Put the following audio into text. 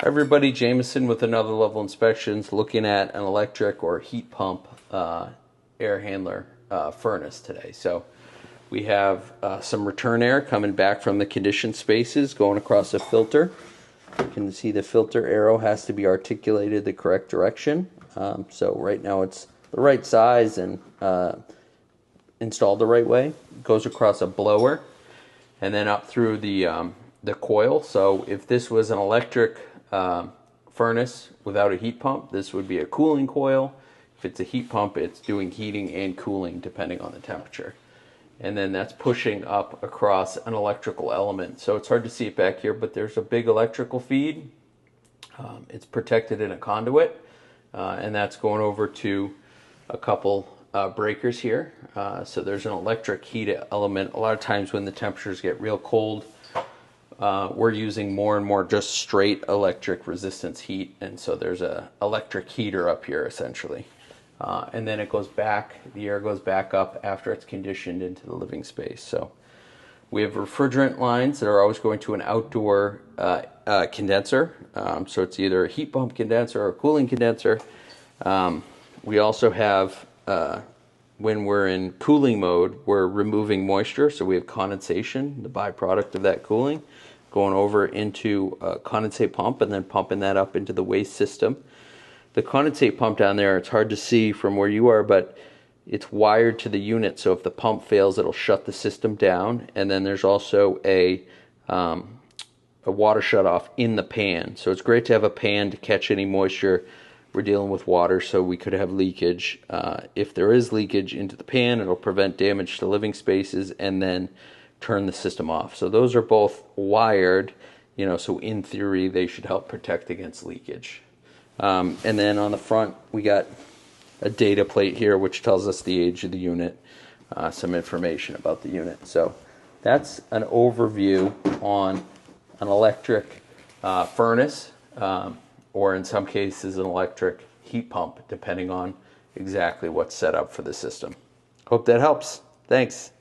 Hi everybody, Jameson with Another Level Inspections, looking at an electric or heat pump air handler furnace today. So we have some return air coming back from the conditioned spaces going across a filter. You can see the filter arrow has to be articulated the correct direction. So right now it's the right size and installed the right way. It goes across a blower and then up through the coil. So if this was an electric furnace without a heat pump, this would be a cooling coil. If it's a heat pump, it's doing heating and cooling depending on the temperature. And then that's pushing up across an electrical element. So it's hard to see it back here, but there's a big electrical feed. It's protected in a conduit, and that's going over to a couple breakers here. So there's an electric heat element. A lot of times when the temperatures get real cold, we're using more and more just straight electric resistance heat, and so there's a electric heater up here essentially. And then it goes back, the air goes back up after it's conditioned into the living space. So we have refrigerant lines that are always going to an outdoor condenser. So it's either a heat pump condenser or a cooling condenser. We also have, when we're in cooling mode, we're removing moisture. So we have condensation, the byproduct of that cooling, going over into a condensate pump and then pumping that up into the waste system. The condensate pump down there, it's hard to see from where you are, but it's wired to the unit. So if the pump fails, it'll shut the system down. And then there's also a water shutoff in the pan. So it's great to have a pan to catch any moisture. We're dealing with water, so we could have leakage. If there is leakage into the pan, it'll prevent damage to living spaces and then turn the system off. So those are both wired, so in theory they should help protect against leakage. And then on the front we got a data plate here which tells us the age of the unit, some information about the unit. So that's an overview on an electric furnace, or in some cases an electric heat pump, depending on exactly what's set up for the system. Hope that helps. Thanks.